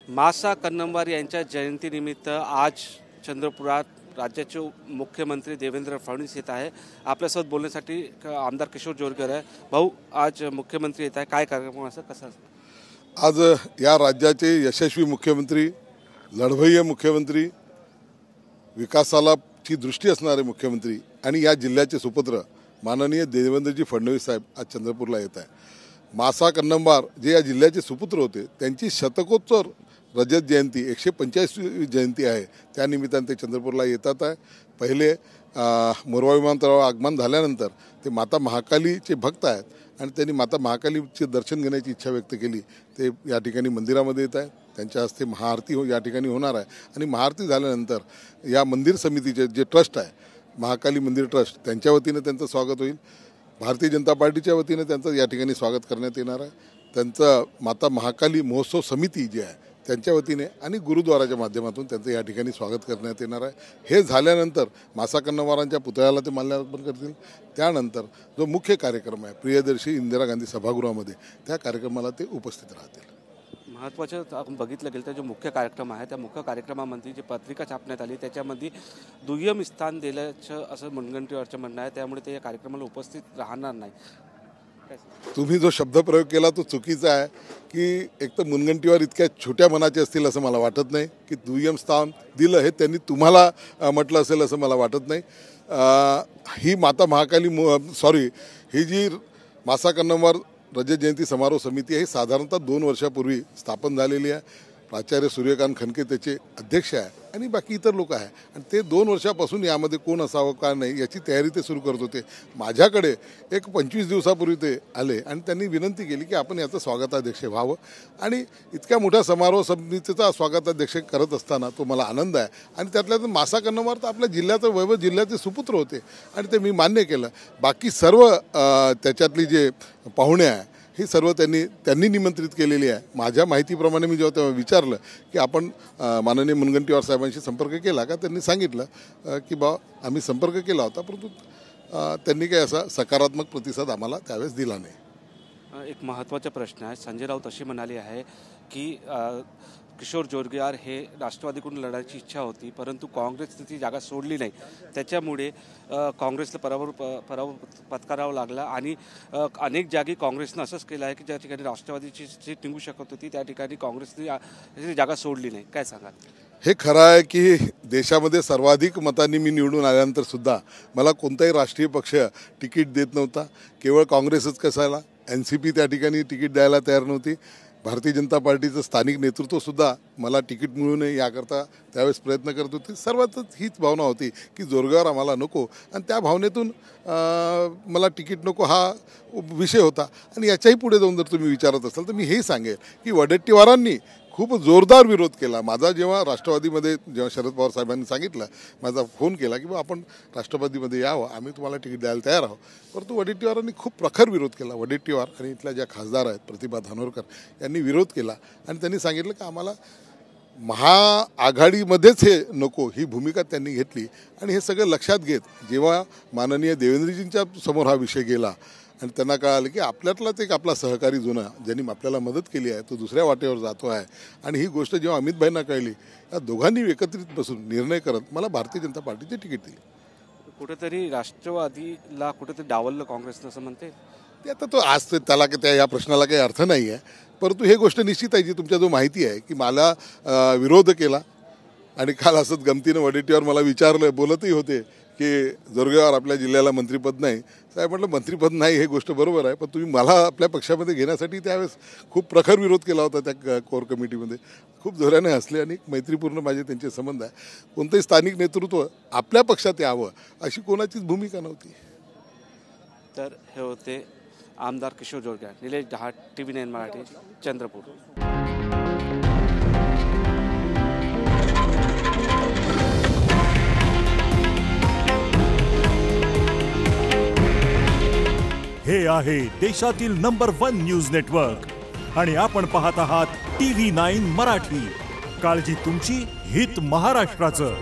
मासा कन्नमवार यांच्या जयंतीनिमित्त आज चंद्रपुरात राज्याचे मुख्यमंत्री देवेंद्र फडणवीस येत आहे। आपल्यासोबत बोलण्यासाठी आमदार किशोर जोरगेवार आहे। भाऊ, आज मुख्यमंत्री येत आहे, काय कार्यक्रम असं कसं? आज या राज्याचे यशस्वी मुख्यमंत्री, लढवय्ये मुख्यमंत्री, विकासाला ची दृष्टी असणारे मुख्यमंत्री आणि या जिल्ह्याचे सुपुत्र माननीय देवेंद्रजी फडणवीस साहेब आज चंद्रपूरला येत आहे। मासा कन्नमवार जे या जिल्ह्याचे सुपुत्र होते त्यांची शतकोत्तर रजत जयंती 145वी जयंती आहे, त्यानिमित्ताने ते चंद्रपूरला येतात आहे। पहिले मोरवा विमानतळावर आगमन झाल्यानंतर ते माता महाकालीचे भक्त आहेत आणि त्यांनी माता महाकालीचे दर्शन घेण्याची इच्छा व्यक्त केली। ते या ठिकाणी मंदिरामध्ये येत आहे, त्यांच्या हस्ते महाआरती या ठिकाणी होणार आहे आणि महाआरती झाल्यानंतर या मंदिर समितीचे जे ट्रस्ट आहे महाकाली मंदिर ट्रस्ट त्यांच्या वतीने त्यांचं स्वागत होईल। भारतीय जनता पार्टीच्या वतीने त्यांचं या ठिकाणी स्वागत करण्यात येणार आहे। त्यांचं माता महाकाली महोत्सव समिती जी आहे त्यांच्या वतीने आणि गुरुद्वाराच्या माध्यमातून त्यांचं या ठिकाणी स्वागत करण्यात येणार आहे। हे झाल्यानंतर मासा कन्नमवारांच्या पुतळ्याला ते माल्यार्पण करतील। त्यानंतर जो मुख्य कार्यक्रम आहे प्रियदर्शी इंदिरा गांधी सभागृहामध्ये त्या कार्यक्रमाला ते उपस्थित राहतील। महत्त्वाचं आपण बघितलं गेलं तर जो मुख्य कार्यक्रम आहे त्या मुख्य कार्यक्रमामध्ये जी पत्रिका छापण्यात आली त्याच्यामध्ये दुय्यम स्थान दिल्याचं असं मुनगंटीवारचं म्हणणं आहे, त्यामुळे ते या कार्यक्रमाला उपस्थित राहणार नाही। तुम्ही जो शब्दप्रयोग केला तो चुकीचा आहे की एक तर मुनगंटीवार इतक्या छोट्या मनाचे असतील असं मला वाटत नाही की दुय्यम स्थान दिलं हे त्यांनी तुम्हाला म्हटलं असेल असं मला वाटत नाही। ही माता महाकाली ही जी मासा कन्नमवार रजत जयंती समारोह समिती आहे ही साधारणतः 2 वर्षापूर्वी स्थापन झालेली आहे। प्राचार्य सूर्यकांत खनके त्याचे अध्यक्ष आहे आणि बाकी इतर लोक आहे आणि ते 2 वर्षापासून यामध्ये कोण असावं का नाही याची तयारी ते सुरू करत होते। माझ्याकडे एक 25 दिवसापूर्वी ते आले आणि त्यांनी विनंती केली की आपण याचं स्वागताध्यक्ष व्हावं आणि इतक्या मोठ्या समारोह समितीचा स्वागताध्यक्ष करत असताना तो मला आनंद आहे आणि त्यातल्या मासा कन्नमवार तर आपल्या जिल्ह्याचं वैभव जिल्ह्याचे सुपुत्र होते आणि ते मी मान्य केलं। बाकी सर्व त्याच्यातली जे पाहुणे आहे ही सर्व त्यांनी निमंत्रित केलेली आहे। माझ्या माहितीप्रमाणे मी जेव्हा तेव्हा विचारलं की आपण माननीय मुनगंटीवार साहेबांशी संपर्क केला का, त्यांनी सांगितलं की आम्ही संपर्क केला होता परंतु त्यांनी काही असा सकारात्मक प्रतिसाद आम्हाला त्यावेळेस दिला नाही। एक महत्त्वाचा प्रश्न आहे, संजय राऊत अशी म्हणाली आहे की किशोर जोरगेवार हे राष्ट्रवादीकडून लढायची इच्छा होती परंतु काँग्रेसने ती जागा सोडली नाही, त्याच्यामुळे काँग्रेसला पराभव पत्करावा लागला आणि अनेक जागी काँग्रेसनं असंच केलं आहे की ज्या ठिकाणी राष्ट्रवादीची सीट निघू शकत होती त्या ठिकाणी काँग्रेसने जागा सोडली नाही। काय सांगाल? हे खरं आहे की देशामध्ये सर्वाधिक मतांनी मी निवडून आल्यानंतर सुद्धा मला कोणताही राष्ट्रीय पक्ष तिकीट देत नव्हता। केवळ काँग्रेसच कसायला NCP त्या ठिकाणी तिकीट द्यायला तयार नव्हती। भारतीय जनता पार्टीचं स्थानिक नेतृत्वसुद्धा मला तिकीट मिळू नये याकरता त्यावेळेस प्रयत्न करत होते। सर्वातच हीच भावना होती की जोरगेवार आम्हाला नको आणि त्या भावनेतून मला तिकीट नको हा विषय होता। आणि याच्याही पुढे जाऊन जर तुम्ही विचारत असाल तर मी हे सांगेल की वडेट्टीवारांनी खूप जोरदार विरोध केला। माझा जेव्हा राष्ट्रवादीमध्ये जेव्हा शरद पवार साहेबांनी सांगितलं, माझा फोन केला की आपण राष्ट्रवादीमध्ये यावं, आम्ही तुम्हाला तिकीट द्यायला तयार आहोत, परंतु वडेट्टीवारांनी खूप प्रखर विरोध केला। वडेट्टीवार आणि इथल्या ज्या खासदार आहेत प्रतिभा धानोरकर यांनी विरोध केला आणि त्यांनी सांगितलं की आम्हाला महाआघाडीमध्येच हे नको ही भूमिका त्यांनी घेतली। आणि हे सगळं लक्षात घेत जेव्हा माननीय देवेंद्रजींच्या समोर हा विषय गेला आणि त्यांना कळालं की आपल्यातलाच एक आपला सहकारी जुना ज्यांनी आपल्याला मदत केली आहे तो दुसऱ्या वाटेवर जातो आहे आणि ही गोष्ट जेव्हा अमित भाईंना कळली या दोघांनी एकत्रित बसून निर्णय करत मला भारतीय जनता पार्टीचे तिकीट दिले। कुठेतरी राष्ट्रवादीला कुठेतरी डावललं काँग्रेसनं असं म्हणते ते। आता तो आज त्याला त्या या प्रश्नाला काही अर्थ नाही आहे, परंतु हे गोष्ट निश्चित आहे जी तुमच्या जो माहिती आहे की मला विरोध केला आणि काल असंच गमतीनं वडेट्टीवार मला विचारलं, बोलतही होते की जोरगेवार आपल्या जिल्ह्याला मंत्रिपद नाही। साहेब म्हटलं मंत्रिपद नाही हे गोष्ट बरोबर आहे, पण तुम्ही मला आपल्या पक्षामध्ये घेण्यासाठी त्यावेळेस खूप प्रखर विरोध केला होता त्या कोर कमिटीमध्ये। खूप जोराने हसले आणि मैत्रीपूर्ण माझे त्यांचे संबंध आहे। कोणतंही स्थानिक नेतृत्व आपल्या पक्षात यावं अशी कोणाचीच भूमिका नव्हती। तर हे होते आमदार किशोर जोरगेवार। निलेश जहाट, TV9 मराठी, चंद्रपूर। हे आहे देशातील नंबर 1 न्यूज नेटवर्क आणि आपण पाहत आहात TV9 मराठी। काळजी तुमची, हित महाराष्ट्राचं।